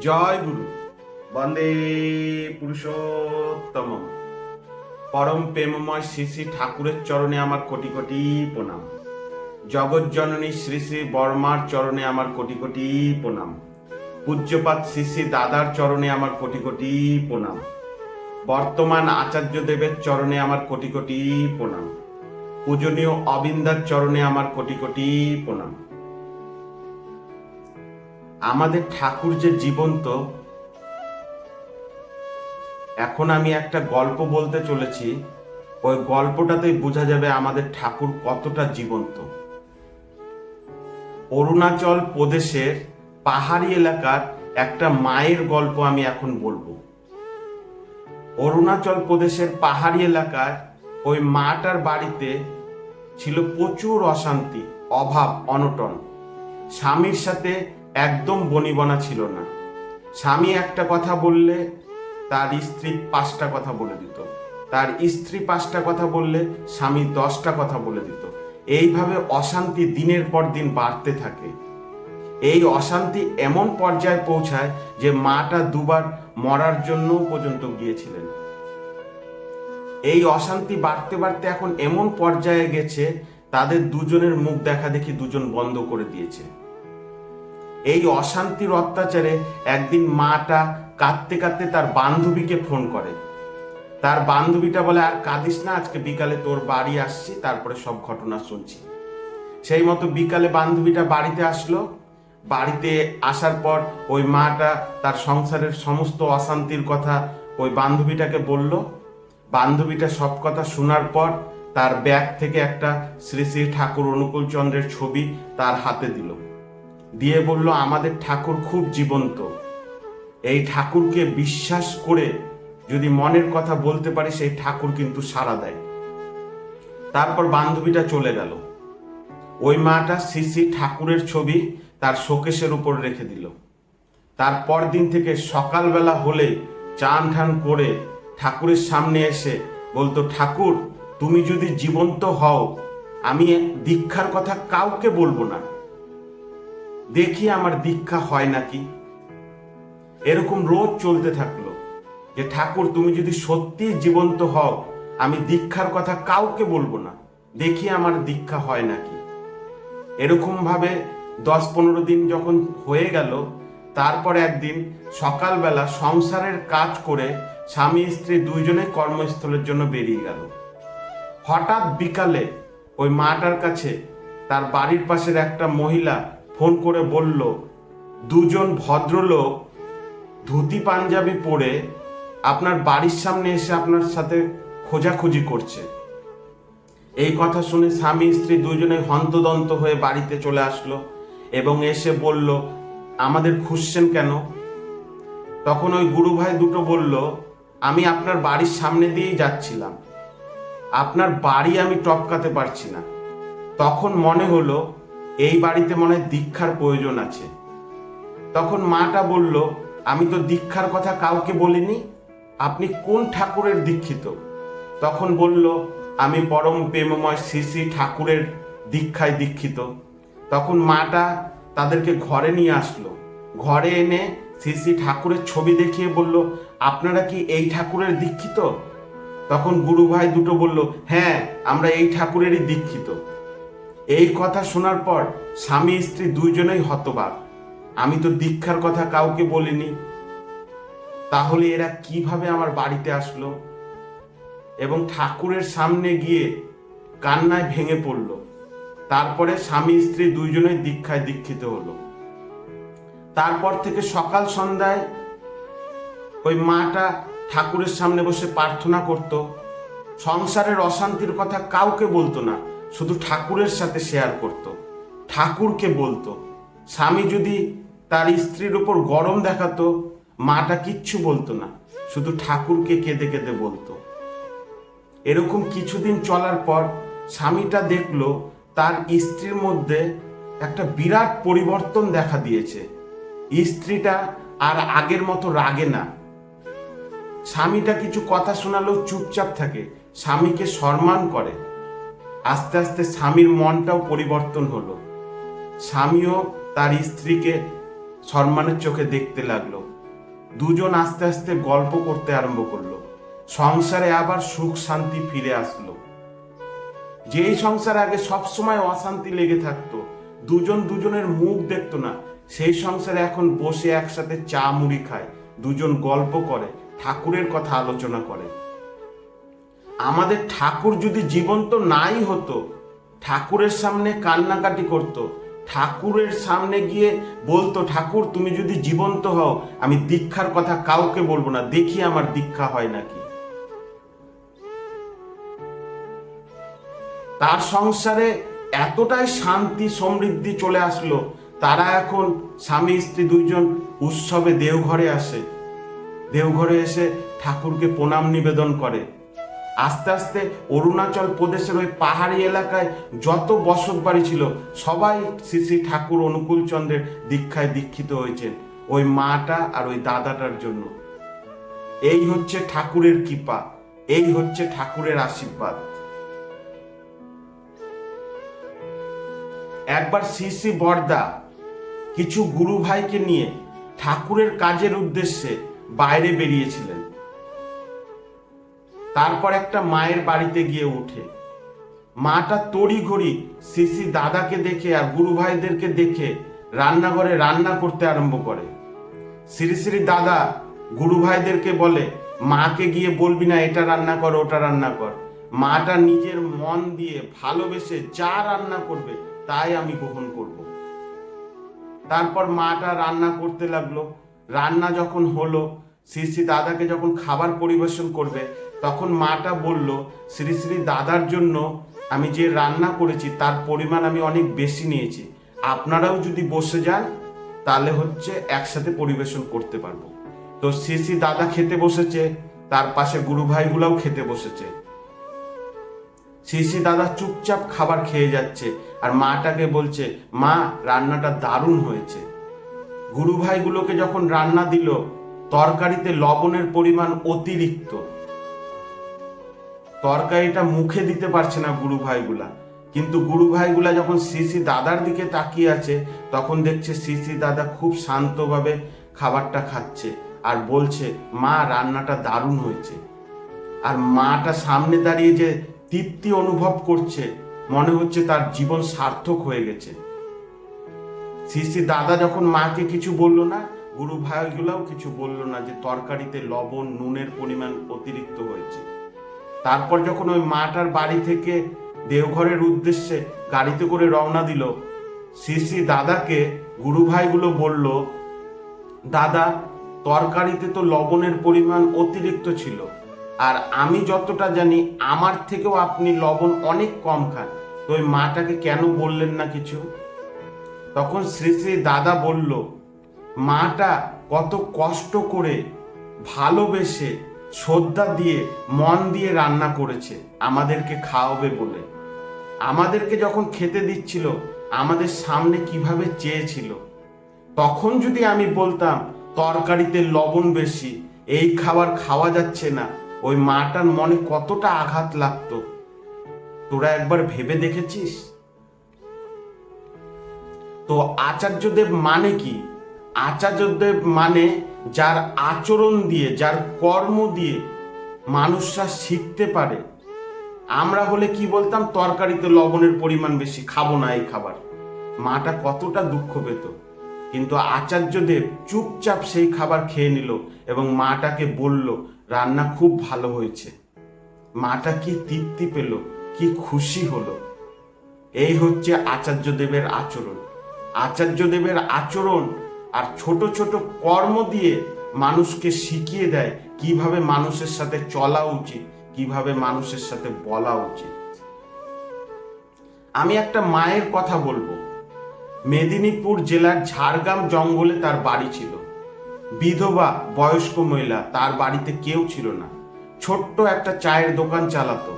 জয় গুরু। বন্দে পুরুষোত্তম। পরম প্রেমময় শ্রী শ্রী ঠাকুরের চরণে আমার কোটি কোটি প্রণাম। জগৎ জননী শ্রী শ্রী বর্মার চরণে আমার কোটি কোটি প্রণাম। পূজ্যপাত শ্রী শ্রী দাদার চরণে আমার কোটি কোটি প্রণাম। বর্তমান আচার্য দেবের চরণে আমার কোটি কোটি প্রণাম। পূজনীয় অবিন্দার চরণে আমার কোটি কোটি প্রণাম। আমাদের ঠাকুর যে জীবন্ত, এখন আমি একটা গল্প বলতে চলেছি। ওই গল্পটাতেই বোঝা যাবে আমাদের ঠাকুর কতটা জীবন্ত। অরুণাচল প্রদেশের পাহাড়ি এলাকার একটা মায়ের গল্প আমি এখন বলবো। অরুণাচল প্রদেশের পাহাড়ি এলাকার ওই মাটার বাড়িতে ছিল প্রচুর অশান্তি, অভাব, অনটন। স্বামীর সাথে একদম বনিবনা ছিল না। স্বামী একটা কথা বললে তার স্ত্রী 5টা কথা বলে দিত, তার স্ত্রী 5টা কথা বললে স্বামী 10টা কথা বলে দিত। এইভাবে অশান্তি দিনের পর দিন বাড়তে থাকে। এই অশান্তি এমন পর্যায়ে পৌঁছায় যে মাটা দুবার মরার জন্য পর্যন্ত গিয়েছিলেন। এই অশান্তি বাড়তে বাড়তে এখন এমন পর্যায়ে গেছে তাদের দুজনের মুখ দেখা দেখি দুজন বন্ধ করে দিয়েছে। এই অশান্তির অত্যাচারে একদিন মাটা কাঁদতে কাঁদতে তার বান্ধবীকে ফোন করে। তার বান্ধবীটা বলে, আর কাঁদিস না, আজকে বিকালে তোর বাড়ি আসছি, তারপরে সব ঘটনা শুনছি। সেই মতো বিকালে বান্ধবীটা বাড়িতে আসলো। বাড়িতে আসার পর ওই মাটা তার সংসারের সমস্ত অশান্তির কথা ওই বান্ধবীটাকে বলল। বান্ধবীটা সব কথা শোনার পর তার ব্যাগ থেকে একটা শ্রী শ্রী ঠাকুর অনুকূল চন্দ্রের ছবি তার হাতে দিল, দিয়ে বলল, আমাদের ঠাকুর খুব জীবন্ত। এই ঠাকুরকে বিশ্বাস করে যদি মনের কথা বলতে পারি, সেই ঠাকুর কিন্তু সাড়া দেয়। তারপর বান্ধবীটা চলে গেল। ওই মাটা শ্রী শ্রী ঠাকুরের ছবি তার শোকেসের উপর রেখে দিল। তারপর দিন থেকে সকালবেলা হলে চান ঠান করে ঠাকুরের সামনে এসে বলতো, ঠাকুর তুমি যদি জীবন্ত হও, আমি দীক্ষার কথা কাউকে বলবো না, দেখি আমার দীক্ষা হয় নাকি। এরকম রোজ চলতে থাকলো যে ঠাকুর তুমি যদি সত্যি জীবন্ত হও, আমি দীক্ষার কথা কাউকে বলবো না, দেখি আমার দীক্ষা হয় নাকি। এরকম ভাবে 10-15 দিন যখন হয়ে গেল, তারপর একদিন সকালবেলা সংসারের কাজ করে স্বামী স্ত্রী দুইজনে কর্মস্থলের জন্য বেরিয়ে গেল। হঠাৎ বিকালে ওই মাটার কাছে তার বাড়ির পাশের একটা মহিলা ফোন করে বলল, দুজন ভদ্রলোক ধুতি পাঞ্জাবি পরে আপনার বাড়ির সামনে এসে আপনার সাথে খোঁজাখুঁজি করছে। এই কথা শুনে স্বামী স্ত্রী দুজনে হন্তদন্ত হয়ে বাড়িতে চলে আসলো এবং এসে বলল, আমাদের খুঁজছেন কেন? তখন ওই গুরু ভাই দুটো বলল, আমি আপনার বাড়ির সামনে দিয়েই যাচ্ছিলাম, আপনার বাড়ি আমি টপকাতে পারছি না। তখন মনে হলো এই বাড়িতে মনে হয় দীক্ষার প্রয়োজন আছে। তখন মাটা বলল, আমি তো দীক্ষার কথা কাউকে বলিনি, আপনি কোন ঠাকুরের দীক্ষিত? তখন বলল, আমি পরম প্রেমময় শ্রী শ্রী ঠাকুরের দীক্ষায় দীক্ষিত। তখন মাটা তাদেরকে ঘরে নিয়ে আসলো। ঘরে এনে শ্রী শ্রী ঠাকুরের ছবি দেখিয়ে বলল, আপনারা কি এই ঠাকুরের দীক্ষিত? তখন গুরু ভাই দুটো বলল, হ্যাঁ, আমরা এই ঠাকুরেরই দীক্ষিত। এই কথা শোনার পর স্বামী স্ত্রী দুইজনেই হতবাক। আমি তো দীক্ষার কথা কাউকে বলিনি, তাহলে এরা কিভাবে আমার বাড়িতে আসলো? এবং ঠাকুরের সামনে গিয়ে কান্নায় ভেঙে পড়ল। তারপরে স্বামী স্ত্রী দুইজনেই দীক্ষায় দীক্ষিত হলো। তারপর থেকে সকাল সন্ধ্যায় ওই মাটা ঠাকুরের সামনে বসে প্রার্থনা করত। সংসারের অশান্তির কথা কাউকে বলতো না, শুধু ঠাকুরের সাথে শেয়ার করত, ঠাকুরকে বলতো। স্বামী যদি তার স্ত্রীর উপর গরম দেখাতো, মাটা কিচ্ছু বলতো না, শুধু ঠাকুরকে কেঁদে কেঁদে বলতো। এরকম কিছুদিন চলার পর স্বামীটা দেখলো তার স্ত্রীর মধ্যে একটা বিরাট পরিবর্তন দেখা দিয়েছে। স্ত্রীটা আর আগের মতো রাগে না। স্বামীটা কিছু কথা শোনালেও চুপচাপ থাকে, স্বামীকে সম্মান করে। আস্তে আস্তে স্বামীর মনটাও পরিবর্তন হলো। স্বামীও তার স্ত্রীকে সম্মানের চোখে দেখতে লাগলো। দুজন আস্তে আস্তে গল্প করতে আরম্ভ করলো। সংসারে আবার সুখ শান্তি ফিরে আসলো। যেই সংসার আগে সবসময় অশান্তি লেগে থাকতো, দুজন দুজনের মুখ দেখতো না, সেই সংসারে এখন বসে একসাথে চা মুড়ি খায়, দুজন গল্প করে, ঠাকুরের কথা আলোচনা করে। আমাদের ঠাকুর যদি জীবন্ত নাই হতো, ঠাকুরের সামনে কান্নাকাটি করত, ঠাকুরের সামনে গিয়ে বলতো, ঠাকুর তুমি যদি জীবন্ত হও, আমি দীক্ষার কথা কাউকে বলবো না, দেখি আমার দীক্ষা হয় নাকি। তার সংসারে এতটাই শান্তি সমৃদ্ধি চলে আসলো, তারা এখন স্বামী স্ত্রী দুইজন উৎসবে দেওঘরে আসে, দেওঘরে এসে ঠাকুরকে প্রণাম নিবেদন করে। আস্তে আস্তে অরুণাচল প্রদেশের ওই পাহাড়ি এলাকায় যত বসত বাড়ি ছিল, সবাই শ্রী শ্রী ঠাকুর অনুকূল চন্দ্রের দীক্ষায় দীক্ষিত হয়েছেন, ওই মাটা আর ওই দাদাটার জন্য। এই হচ্ছে ঠাকুরের কৃপা, এই হচ্ছে ঠাকুরের আশীর্বাদ। একবার শ্রী শ্রী বরদা কিছু গুরু ভাইকে নিয়ে ঠাকুরের কাজের উদ্দেশ্যে বাইরে বেরিয়েছিলেন। তারপর একটা মায়ের বাড়িতে গিয়ে উঠে মাটা তড়িঘড়ি শ্রী শ্রী দাদাকে দেখে আর গুরু ভাইদেরকে দেখে রান্নাঘরে রান্না করতে আরম্ভ করে। শ্রী শ্রী দাদা গুরু ভাইদেরকে বলে, মাকে গিয়ে বলবি না এটা রান্না কর ওটা রান্না কর, মাটা নিজের মন দিয়ে ভালোবেসে যা রান্না করবে তাই আমি গ্রহণ করব। তারপর মাটা রান্না করতে লাগলো। রান্না যখন হলো, শ্রী শ্রী দাদাকে যখন খাবার পরিবেশন করবে, তখন মাটা বলল, শ্রী শ্রী দাদার জন্য আমি যে রান্না করেছি তার পরিমাণ আমি অনেক বেশি নিয়েছি, আপনারাও যদি বসে যান তাহলে হচ্ছে একসাথে পরিবেশন করতে পারবো। তো শ্রী শ্রী দাদা খেতে বসেছে, তার পাশে গুরু ভাইগুলাও খেতে বসেছে। শ্রী শ্রী দাদা চুপচাপ খাবার খেয়ে যাচ্ছে আর মাটাকে বলছে, মা রান্নাটা দারুণ হয়েছে। গুরু ভাইগুলোকে যখন রান্না দিল, তরকারিতে লবণের পরিমাণ অতিরিক্ত, তরকারিটা মুখে দিতে পারছে না গুরু ভাইগুলা। কিন্তু গুরু ভাইগুলা যখন শ্রী শ্রী দাদার দিকে তাকিয়ে আছে, তখন দেখছে শ্রী শ্রী দাদা খুব শান্তভাবে খাবারটা খাচ্ছে আর বলছে, মা রান্নাটা দারুণ হয়েছে। আর মাটা সামনে দাঁড়িয়ে যে তৃপ্তি অনুভব করছে, মনে হচ্ছে তার জীবন সার্থক হয়ে গেছে। শ্রী শ্রী দাদা যখন মাকে কিছু বলল না, গুরু ভাইগুলাও কিছু বলল না যে তরকারিতে লবণ নুনের পরিমাণ অতিরিক্ত হয়েছে। তারপর যখন ওই মাটার বাড়ি থেকে দেওঘরের উদ্দেশ্যে গাড়িতে করে রওনা দিল, শ্রী শ্রী দাদাকে গুরু ভাইগুলো বলল, দাদা তরকারিতে তো লবণের পরিমাণ অতিরিক্ত ছিল, আর আমি যতটা জানি আমার থেকেও আপনি লবণ অনেক কম খান, তো ওই মাটাকে কেন বললেন না কিছু? তখন শ্রী শ্রী দাদা বলল, মাটা কত কষ্ট করে ভালোবেসে শ্রদ্ধা দিয়ে মন দিয়ে রান্না করেছে আমাদেরকে খাওয়াবে বলে। আমাদেরকে যখন খেতে দিচ্ছিল, আমাদের সামনে কিভাবে চেয়েছিল, তখন যদি আমি বলতাম তরকারিতে লবণ বেশি, এই খাবার খাওয়া যাচ্ছে না, ওই মাটার মনে কতটা আঘাত লাগতো, তোরা একবার ভেবে দেখেছিস? তো আচার্যদেব মানে কি? আচার্যদেব মানে যার আচরণ দিয়ে, যার কর্ম দিয়ে মানুষরা শিখতে পারে। আমরা হলে কি বলতাম, তরকারিতে লবণের পরিমাণ বেশি, খাবো না এই খাবার। মাটা কতটা দুঃখ পেত, কিন্তু আচার্যদেব চুপচাপ সেই খাবার খেয়ে নিল এবং মাটাকে বলল, রান্না খুব ভালো হয়েছে। মাটা কি তৃপ্তি পেল, কি খুশি হলো। এই হচ্ছে আচার্যদেবের আচরণ। আচার্যদেবের আচরণ আর ছোট ছোট কর্ম দিয়ে মানুষকে শিখিয়ে দেয় কিভাবে মানুষের সাথে চলা উচিত, কিভাবে মানুষের সাথে বলা উচিত। আমি একটা মায়ের কথা বলবো। মেদিনীপুর জেলার ঝাড়গ্রাম জঙ্গলে তার বাড়ি ছিল। বিধবা বয়স্ক মহিলা, তার বাড়িতে কেউ ছিল না। ছোট্ট একটা চায়ের দোকান চালাতো,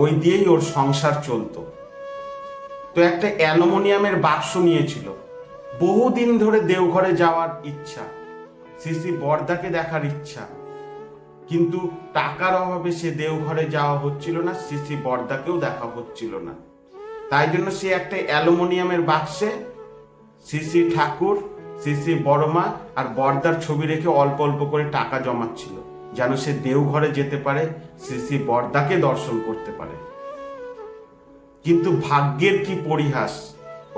ওই দিয়েই ওর সংসার চলতো। তো একটা অ্যালুমিনিয়ামের বাক্স নিয়েছিল। বহুদিন ধরে দেওঘরে যাওয়ার ইচ্ছা, শ্রী শ্রী বরদাকে দেখার ইচ্ছা, কিন্তু টাকার অভাবে সে দেওঘরে যাওয়া হচ্ছিল না, শ্রী শ্রী বরদাকেও দেখা হচ্ছিল না। তাই জন্য সে একটা অ্যালুমিনিয়ামের বাক্সে শ্রী শ্রী ঠাকুর, শ্রী বড়মা আর বড়দার ছবি রেখে অল্প অল্প করে টাকা জমাচ্ছিল, যেন সে দেওঘরে যেতে পারে, শ্রী বড়দাকে দর্শন করতে পারে। কিন্তু ভাগ্যের কি পরিহাস,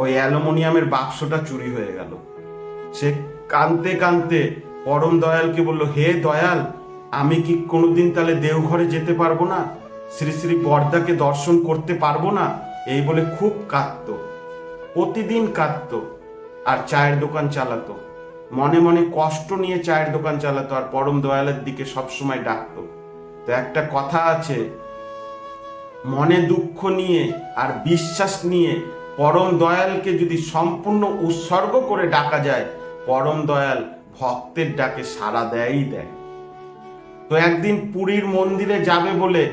ওই অ্যালুমিনিয়ামের বাক্সটা চুরি হয়ে গেল। সে কাঁদতে কাঁদতে পরম দয়ালকে বলল, হে দয়াল, আমি কি কোনোদিন তাহলে দেওঘরে যেতে পারবো না, শ্রী বড়দাকে দর্শন করতে পারবো না? এই বলে খুব কাঁদতো, প্রতিদিন কাঁদতো। আর চায়ের দোকান চালাতো, মনে মনে কষ্ট নিয়ে চায়ের দোকান চালাতো, আর পরম দয়ালের দিকে সবসময় ডাকতো। তো একটা কথা আছে, মনে দুঃখ নিয়ে আর বিশ্বাস নিয়ে পরম দয়ালকে যদি সম্পূর্ণ উৎসর্গ করে ডাকা যায়, পরম দয়াল ভক্তের ডাকে সাড়া দেয়ই দেয়। তো একদিন পুরীর মন্দিরে যাবে বলে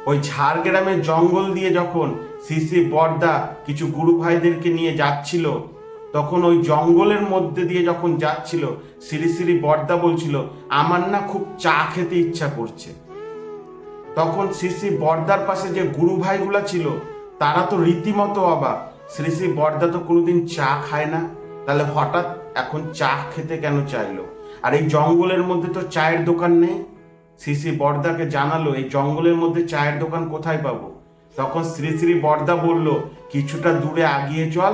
ওই ঝাড়গ্রামের জঙ্গল দিয়ে যখন শ্রী বড়দা কিছু গুরু ভাইদেরকে নিয়ে যাচ্ছিল, তখন ওই জঙ্গলের মধ্যে দিয়ে যখন যাচ্ছিল, শ্রী বড়দা বলছিল, আমার না খুব চা খেতে ইচ্ছা করছে। তখন শ্রী বড়দার পাশে যে গুরু ভাইগুলা ছিল, তারা তো রীতিমতো অবাক, শ্রী বড়দা তো কোনোদিন চা খায় না, তাহলে হঠাৎ এখন চা খেতে কেন চাইলো? আর এই জঙ্গলের মধ্যে তো চায়ের দোকান নেই। শ্রী বড়দাকে জানালো, এই জঙ্গলের মধ্যে চায়ের দোকান কোথায় পাবো? তখন শ্রী বড়দা বলল, কিছুটা দূরে আগিয়ে চল,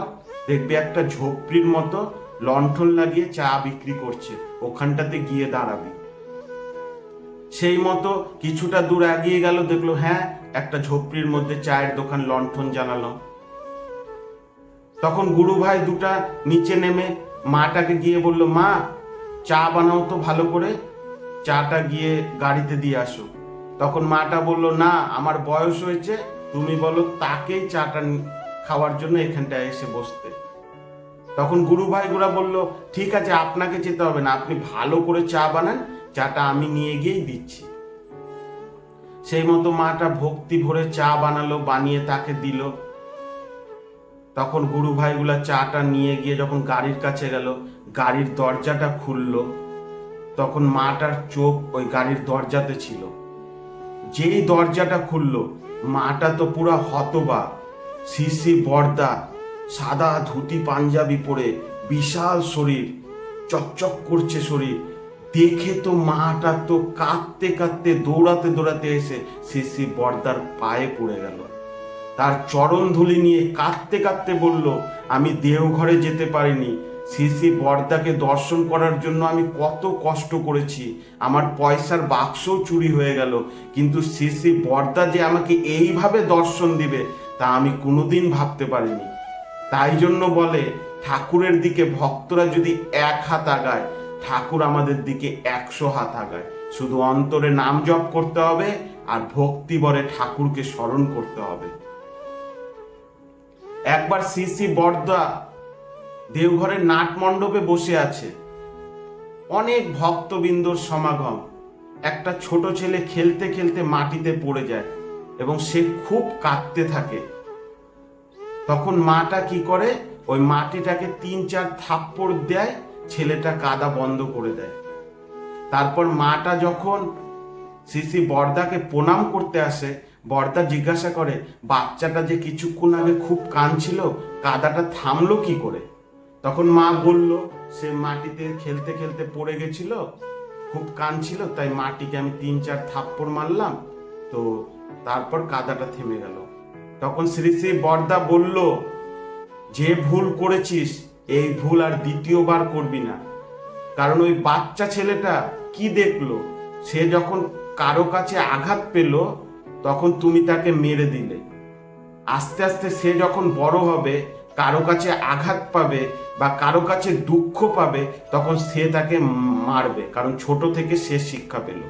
দেখবি একটা ঝোপড়ির মতো লণ্ঠন লাগিয়ে চা বিক্রি করছে, ওখানটাতে গিয়ে দাঁড়াবি। সেই মতো কিছুটা দূর এগিয়ে গেল, দেখলো হ্যাঁ, একটা ঝোপড়ির মধ্যে চায়ের দোকান, লণ্ঠন জ্বালানো। তখন গুরু ভাই দুটা নিচে নেমে মাটাকে গিয়ে বলল, মা, চা বানাও তো ভালো করে, চাটা গিয়ে গাড়িতে দিয়ে আসো। তখন মাটা বলল, না, আমার বয়স হয়েছে, তুমি বলো তাকেই চাটা খাওয়ার জন্য এখানটায় এসে বসতে। তখন গুরু ভাইগুলা বলল, ঠিক আছে, আপনাকে যেতে হবে না, আপনি ভালো করে চা বানান, চাটা আমি নিয়ে গিয়েই দিচ্ছি। সেই মতো মাটা ভক্তি ভরে চা বানালো, বানিয়ে তাকে দিল। তখন গুরু ভাইগুলা চাটা নিয়ে গিয়ে যখন গাড়ির কাছে গেল, গাড়ির দরজাটা খুললো, তখন মাটার চোখ ওই গাড়ির দরজাতে ছিল। যেই দরজাটা খুললো, মাটা তো পুরা হতবাক। শ্রী বড়দা সাদা ধুতি পাঞ্জাবি পরে, বিশাল শরীর, চকচক করছে শরীর দেখে তো মাটা তো কাঁদতে কাঁদতে দৌড়াতে দৌড়াতে এসে শ্রী বড়দার পায়ে পড়ে গেল। তার চরণ ধুলি নিয়ে কাঁদতে কাঁদতে বলল, আমি দেওঘরে যেতে পারিনি, শ্রী বড়দাকে দর্শন করার জন্য আমি কত কষ্ট করেছি, আমার পয়সার বাক্সও চুরি হয়ে গেল, কিন্তু শ্রী বড়দা যে আমাকে এইভাবে দর্শন দিবে তা আমি কোনোদিন ভাবতে পারিনি। তাই জন্য বলে, ঠাকুরের দিকে ভক্তরা যদি এক হাত আগায়, ঠাকুর আমাদের দিকে 100 হাত আগায়। শুধু অন্তরে নাম জপ করতে হবে আর ভক্তি ভরে ঠাকুরকে স্মরণ করতে হবে। একবার শ্রী বড়দা দেওঘরের নাট মণ্ডপে বসে আছে, অনেক ভক্তবৃন্দর সমাগম। একটা ছোট ছেলে খেলতে খেলতে মাটিতে পড়ে যায় এবং সে খুব কাঁদতে থাকে। তখন মাটা কি করে, ওই মাটিটাকে 3-4 থাপ্পড় দেয়, ছেলেটা কাদা বন্ধ করে দেয়। তারপর মাটা যখন শ্রী বড়দাকে প্রণাম করতে আসে, বড়দা জিজ্ঞাসা করে, বাচ্চাটা যে কিছুক্ষণ আগে খুব কাঁদছিল, কাদাটা থামলো কি করে? তখন মা বলল, সে মাটিতে খেলতে খেলতে পড়ে গেছিল, খুব কাঁদছিল, তাই মাটিকে আমি 3-4 থাপ্পড় মারলাম, তো তারপর কাদাটা থেমে গেল। তখন শ্রী বড়দা বলল, যে ভুল করেছিস এই ভুল আর দ্বিতীয়বার করবি না। কারণ ওই বাচ্চা ছেলেটা কি দেখলো, সে যখন কারো কাছে আঘাত পেল তখন তুমি তাকে মেরে দিলে। আস্তে আস্তে সে যখন বড় হবে, কারো কাছে আঘাত পাবে বা কারো কাছে দুঃখ পাবে, তখন সে তাকে মারবে, কারণ ছোট থেকে সে শিক্ষা পেল।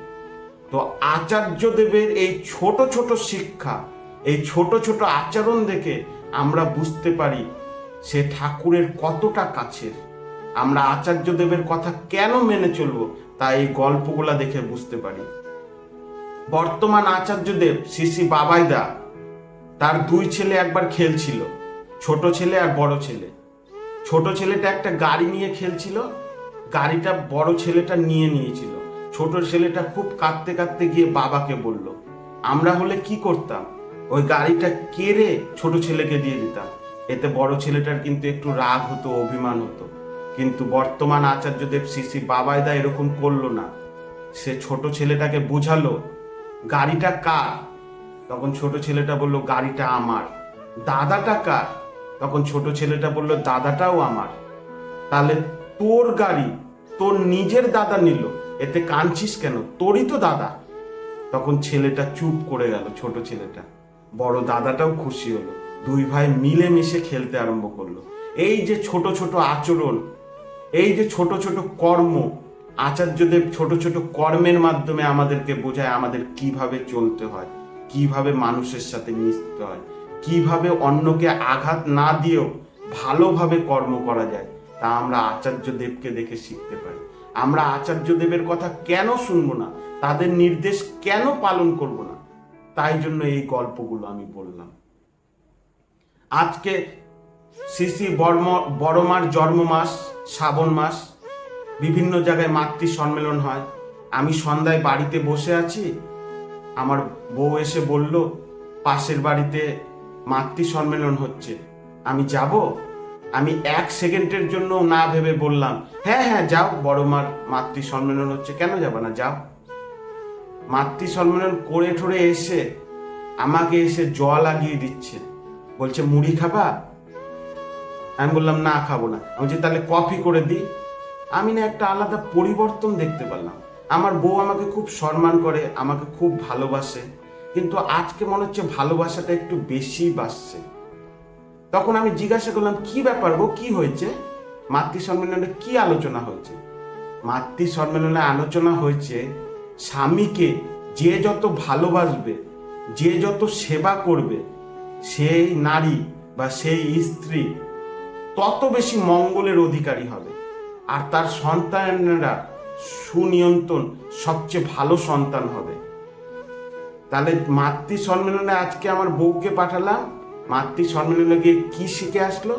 তো আচার্যদেবের এই ছোট ছোট শিক্ষা, এই ছোট ছোট আচরণ দেখে আমরা বুঝতে পারি সে ঠাকুরের কতটা কাছের। আমরা আচার্যদেবের কথা কেন মেনে চলবো তা এই গল্পগুলা দেখে বুঝতে পারি। বর্তমান আচার্যদেব শ্রী বাবাইদা, তার 2 ছেলে একবার খেলছিল, ছোট ছেলে আর বড় ছেলে। ছোট ছেলেটা একটা গাড়ি নিয়ে খেলছিল, গাড়িটা বড় ছেলেটা নিয়ে নিয়েছিল। ছোট ছেলেটা খুব কাঁদতে কাঁদতে গিয়ে বাবাকে বলল, আমরা হলে কি করতাম, ওই গাড়িটা কেড়ে ছোট ছেলেকে দিয়ে দিতাম। এতে বড় ছেলেটার কিন্তু একটু রাগ হতো, অভিমান হতো, কিন্তু বর্তমান আচার্যদেব শ্রী বাবাইদা এরকম করলো না। সে ছোট ছেলেটাকে বোঝালো গাড়িটা কার, তখন ছোট ছেলেটা বলল গাড়িটা আমার। দাদাটা কার, তখন ছোট ছেলেটা বলল দাদাটাও আমার। তাহলে তোর গাড়ি তোর নিজের দাদা নিল, এতে কাঁদছিস কেন, তোরই তো দাদা। তখন ছেলেটা চুপ করে গেল, ছোট ছেলেটা। বড় দাদাটাও খুশি হলো, দুই ভাই মিলেমিশে খেলতে আরম্ভ করলো। এই যে ছোট ছোট আচরণ, এই যে ছোট ছোট কর্ম, আচার্যদেব ছোট ছোট কর্মের মাধ্যমে আমাদেরকে বোঝায় আমাদের কিভাবে চলতে হয়, কিভাবে মানুষের সাথে মিশতে হয়, কিভাবে অন্যকে আঘাত না দিয়েও ভালোভাবে কর্ম করা যায়। তা আমরা আচার্যদেবকে দেখে শিখতে পারি। আমরা আচার্যদেবের কথা কেন শুনবো না, তাদের নির্দেশ কেন পালন করব না? তাই জন্য এই গল্পগুলো আমি বললাম। আজকে শ্রী বড়মার জন্ম মাস, শ্রাবণ মাস, বিভিন্ন জায়গায় মাতৃ সম্মেলন হয়। আমি সন্ধ্যায় বাড়িতে বসে আছি, আমার বউ এসে বলল পাশের বাড়িতে মাতৃ সম্মেলন হচ্ছে, আমি যাব? আমি 1 সেকেন্ডের জন্য না ভেবে বললাম হ্যাঁ হ্যাঁ যাও, বড়মার মাতৃ সম্মেলন হচ্ছে, কেন যাবা না, যাও। মাতৃ সম্মেলন করে ঠরে এসে আমাকে এসে জল লাগিয়ে দিচ্ছে, বলছে মুড়ি খাবা? আমি বললাম না খাবো না। আমি বলছি তাহলে কফি করে দিই। আমি না একটা আলাদা পরিবর্তন দেখতে পেলাম। আমার বউ আমাকে খুব সম্মান করে, আমাকে খুব ভালোবাসে, কিন্তু আজকে মনে হচ্ছে ভালোবাসাটা একটু বেশি বাসছে। তখন আমি জিজ্ঞাসা করলাম কি ব্যাপার গো, কি হয়েছে? মাতৃ সম্মেলনে কি আলোচনা হয়েছে? মাতৃ সম্মেলনে আলোচনা হয়েছে স্বামীকে যে যত ভালোবাসবে, যে যত সেবা করবে, সেই নারী বা সেই স্ত্রী তত বেশি মঙ্গলের অধিকারী হবে, আর তার সন্তানেরা সুনিয়ন্ত্রণ সবচেয়ে ভালো সন্তান হবে। তাহলে মাতৃ সম্মেলনে আজকে আমার বউকে পাঠালাম, মাতৃ সম্মেলনে গিয়ে কি শিখে আসলো?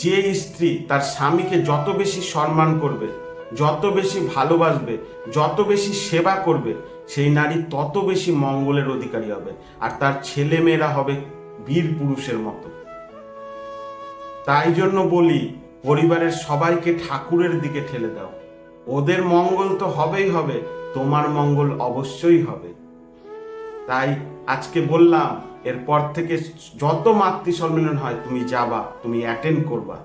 যে স্ত্রী তার স্বামীকে যত বেশি সম্মান করবে, যত বেশি ভালোবাসবে, যত বেশি সেবা করবে, সেই নারী তত বেশি মঙ্গলের অধিকারী হবে, আর তার ছেলে মেয়েরা হবে বীর পুরুষের মতো। তাই জন্য বলি পরিবারের সবাইকে ঠাকুরের দিকে ঠেলে দাও, ওদের মঙ্গল তো হবেই হবে, তোমার মঙ্গল অবশ্যই হবে। তাই আজকে বললাম এরপর থেকে যত মাতৃ সম্মেলন হয় তুমি যাবা, তুমি অ্যাটেন্ড করবা।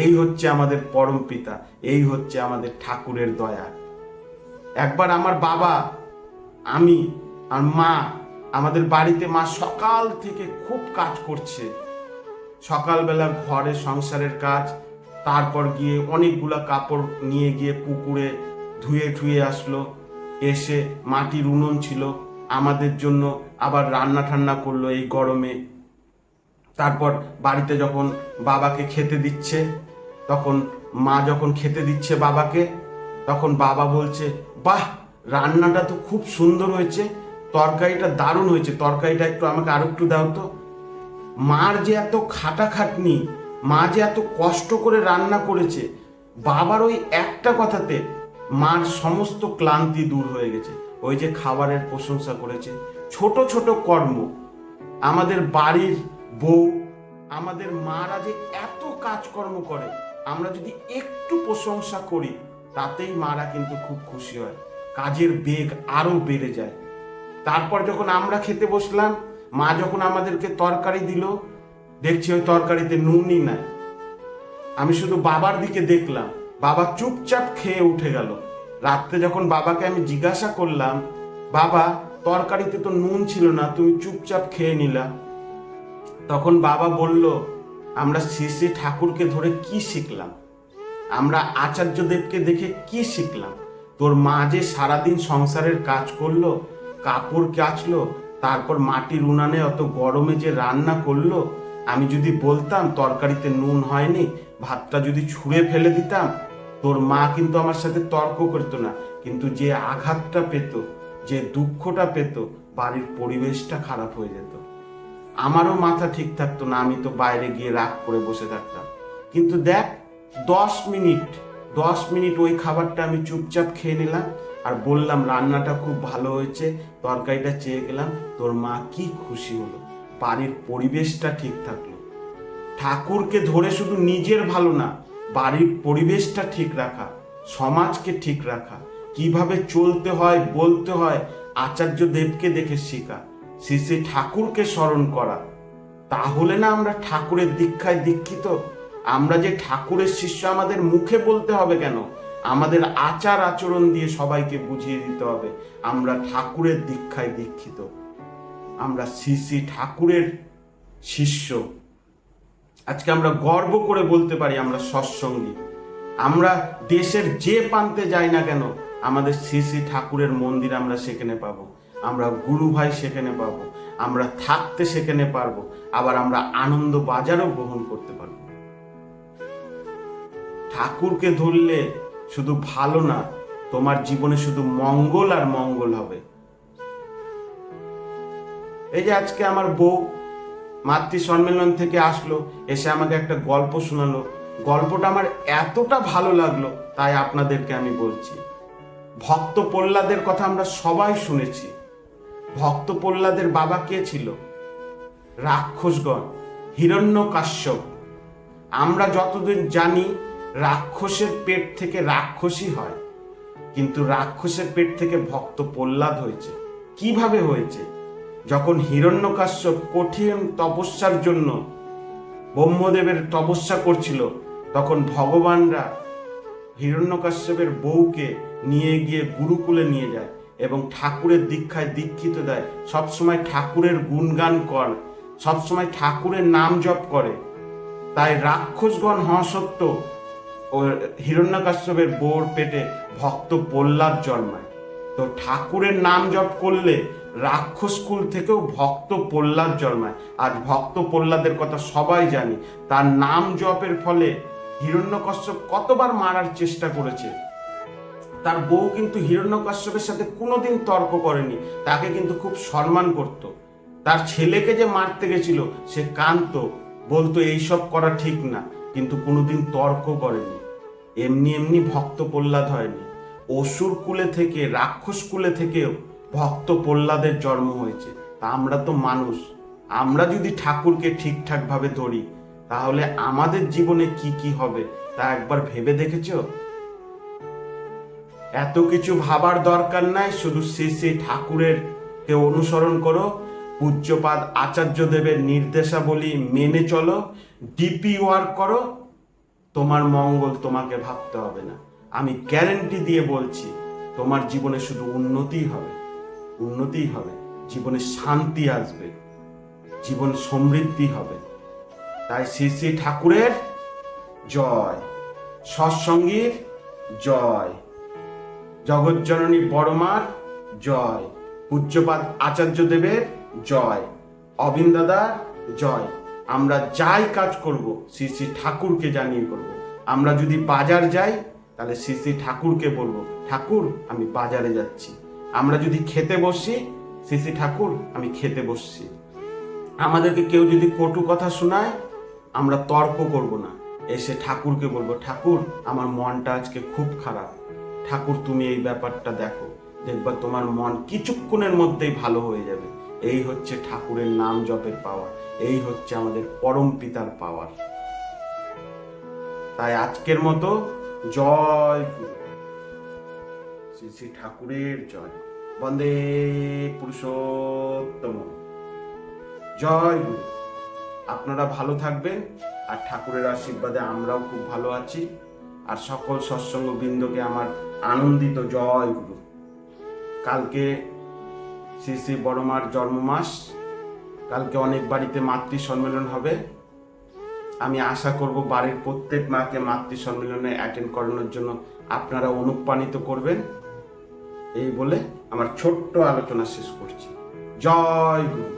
এই হচ্ছে আমাদের পরম পিতা, এই হচ্ছে আমাদের ঠাকুরের দয়া। একবার আমার বাবা, আমি আর মা, আমাদের বাড়িতে মা সকাল থেকে খুব কাজ করছে। সকালবেলা ঘরে সংসারের কাজ, তারপর গিয়ে অনেকগুলা কাপড় নিয়ে গিয়ে পুকুরে ধুয়ে ঠুয়ে আসলো, এসে মাটির উনুন ছিল আমাদের জন্য, আবার রান্না ঠান্না করলো এই গরমে। তারপর বাড়িতে যখন বাবাকে খেতে দিচ্ছে, তখন মা যখন খেতে দিচ্ছে বাবাকে, তখন বাবা বলছে বাহ, রান্নাটা তো খুব সুন্দর হয়েছে, তরকারিটা দারুণ হয়েছে, তরকারিটা একটু আমাকে আরো একটু দাও তো। মার যে এত খাটাখাটনি, মা যে এত কষ্ট করে রান্না করেছে, বাবার ওই একটা কথাতে মার সমস্ত ক্লান্তি দূর হয়ে গেছে। ওই যে খাবারের প্রশংসা করেছে, ছোট ছোট কর্ম, আমাদের বাড়ির বউ, আমাদের মারা যে এত কাজকর্ম করে, আমরা যদি একটু প্রশংসা করি তাতেই মারা কিন্তু খুব খুশি হয়, কাজের বেগ আরো বেড়ে যায়। তারপর যখন আমরা খেতে বসলাম, মা যখন আমাদেরকে তরকারি দিল, দেখছি ওই তরকারিতে নুনই নাই। আমি শুধু বাবার দিকে দেখলাম, বাবা চুপচাপ খেয়ে উঠে গেল। রাত্রে যখন বাবাকে আমি জিজ্ঞাসা করলাম, বাবা তরকারিতে তো নুন ছিল না, তুমি চুপচাপ খেয়ে নিলা, তখন বাবা বলল আমরা শ্রী শ্রী ঠাকুরকে ধরে কি শিখলাম, আমরা আচার্যদেবকে দেখে কি শিখলাম। তোর মা যে সারাদিন সংসারের কাজ করলো, কাপড় কাচলো, তারপর মাটির উনানে অত গরমে যে রান্না করলো, আমি যদি বলতাম তরকারিতে নুন হয়নি, ভাতটা যদি ছুঁড়ে ফেলে দিতাম, তোর মা কিন্তু আমার সাথে তর্ক করতো না, কিন্তু যে আঘাতটা পেত, যে দুঃখটা পেত, বাড়ির পরিবেশটা খারাপ হয়ে যেত। আমারও মাথা ঠিক থাকতো না, আমি তো বাইরে গিয়ে রাগ করে বসে থাকতাম। কিন্তু দেখ 10 মিনিট ওই খাবারটা আমি চুপচাপ খেয়ে নিলাম, আর বললাম রান্নাটা খুব ভালো হয়েছে, তরকারিটা চেয়ে গেলাম, তোর মা কি খুশি হলো, বাড়ির পরিবেশটা ঠিক থাকলো। ঠাকুরকে ধরে শুধু নিজের ভালো না, বাড়ির পরিবেশটা ঠিক রাখা, সমাজকে ঠিক রাখা, কিভাবে চলতে হয় বলতে হয় আচার্য দেবকে দেখে শেখা, শ্রী শ্রী ঠাকুরকে স্মরণ করা। তাহলে না আমরা ঠাকুরের দীক্ষায় দীক্ষিত। আমরা যে ঠাকুরের শিষ্য আমাদের মুখে বলতে হবে কেন, আমাদের আচার আচরণ দিয়ে সবাইকে বুঝিয়ে দিতে হবে আমরা ঠাকুরের দীক্ষায় দীক্ষিত, আমরা শ্রী শ্রী ঠাকুরের শিষ্য। আজকে আমরা গর্ব করে বলতে পারি আমরা সৎসঙ্গী। আমরা দেশের যে প্রান্তে যাই না কেন, আমাদের শ্রী শ্রী ঠাকুরের মন্দির আমরা সেখানে পাবো, আমরা গুরু ভাই সেখানে পাবো, আমরা থাকতে সেখানে পারবো, আবার আমরা আনন্দ বাজারও গ্রহণ করতে পারবো। ঠাকুরকে ধরলে শুধু ভালো না, তোমার জীবনে শুধু মঙ্গল আর মঙ্গল হবে। এই যে আজকে আমার বউ মাতৃ সম্মেলন থেকে আসলো, এসে আমাকে একটা গল্প শোনালো। গল্পটা আমার এতটা ভালো লাগলো, তাই আপনাদেরকে আমি বলছি। ভক্ত প্রহ্লাদের কথা আমরা সবাই শুনেছি। ভক্ত প্রহ্লাদের বাবা কে ছিল? রাক্ষসগণ, হিরণ্যকাশ্যপ। আমরা যতদিন জানি রাক্ষসের পেট থেকে রাক্ষসী হয়, কিন্তু রাক্ষসের পেট থেকে ভক্ত প্রহ্লাদ হয়েছে। কিভাবে হয়েছে? যখন হিরণ্যকাশ্যপ কঠিন তপস্যার জন্য ব্রহ্মদেবের তপস্যা করছিল, তখন ভগবানরা হিরণ্যকাশ্যপের বউকে নিয়ে গিয়ে গুরুকুলে নিয়ে যায় এবং ঠাকুরের দীক্ষায় দীক্ষিত দেয়। সবসময় ঠাকুরের গুণগান করে, সবসময় ঠাকুরের নাম জপ করে। তাই রাক্ষসগণ হওয়া সত্ত্বেও ও হিরণ্যকাশ্যপের বউর পেটে ভক্ত প্রহ্লাদ জন্মায়। তো ঠাকুরের নাম জপ করলে রাক্ষস কুল থেকেও ভক্ত প্রহ্লাদ জন্মায়। আজ ভক্ত প্রহ্লাদের কথা সবাই জানি। তার নাম জপের ফলে হিরণ্যকশ্যপ কতবার মারার চেষ্টা করেছে। তার বউ কিন্তু হিরণ্যকশ্যপের সাথে কোনোদিন তর্ক করেনি, তাকে কিন্তু খুব সম্মান করত। তার ছেলেকে যে মারতে গেছিল সে কাঁদতো, বলতো এইসব করা ঠিক না, কিন্তু কোনোদিন তর্ক করেনি। এমনি এমনি ভক্ত প্রহ্লাদ হয়নি। অসুর কুলে থেকে, রাক্ষস কুলে থেকেও ভক্ত প্রহ্লাদের জন্ম হয়েছে। তা আমরা তো মানুষ, আমরা যদি ঠাকুরকে ঠিকঠাক ভাবে ধরি, তাহলে আমাদের জীবনে কি কি হবে তা একবার ভেবে দেখেছো? এত কিছু ভাবার দরকার নাই, শুধু শ্রী শ্রী ঠাকুরের কে অনুসরণ করো, পূজ্যপাদ আচার্য দেবের নির্দেশাবলী মেনে চলো, ডিপি ওয়ার্ক করো, তোমার মঙ্গল তোমাকে ভাবতে হবে না। আমি গ্যারেন্টি দিয়ে বলছি, তোমার জীবনে শুধু উন্নতিই হবে, উন্নতিই হবে, জীবনে শান্তি আসবে, জীবন সমৃদ্ধি হবে। তাই শ্রী শ্রী ঠাকুরের জয়, সৎসঙ্গীর জয়, জগজ্জননী বড়মার জয়, পূজ্যপাদ আচার্য দেবের জয়, অবিন দাদার জয়। আমরা যাই কাজ করব শ্রী শ্রী ঠাকুরকে জানিয়ে করব। আমরা যদি বাজার যাই তাহলে শ্রী শ্রী ঠাকুরকে বলবো, ঠাকুর আমি বাজারে যাচ্ছি। আমরা যদি খেতে বসি, শ্রী শ্রী ঠাকুর আমি খেতে বসছি। আমাদেরকে কেউ যদি কটু কথা শোনায়, আমরা তর্ক করব না, এসে ঠাকুরকে বলবো, ঠাকুর আমার মনটা আজকে খুব খারাপ, ঠাকুর তুমি এই ব্যাপারটা দেখো, দেখবা তোমার মন কিছুক্ষণের মধ্যেই ভালো হয়ে যাবে। এই হচ্ছে ঠাকুরের নাম জপের পাওয়ার, এই হচ্ছে আমাদের পরম পিতার পাওয়ার। তাই আজকের মতো জয় গুরু, শ্রী শ্রী ঠাকুরের জয়, বন্দে পুরুষোত্তম, জয় গুরু। আপনারা ভালো থাকবেন, আর ঠাকুরের আশীর্বাদে আমরাও খুব ভালো আছি। আর সকল সৎসঙ্গ বৃন্দকে আমার আনন্দিত জয় গুরু। কালকে শ্রী শ্রী বড়মার জন্মমাস, কালকে অনেক বাড়িতে মাতৃ সম্মেলন হবে। আমি আশা করব বাড়ির প্রত্যেক মাকে মাতৃ সম্মেলনে অ্যাটেন্ড করানোর জন্য আপনারা অনুপ্রাণিত করবেন। এই বলে আমার ছোট্ট আলোচনা শেষ করছি। জয় গুরু।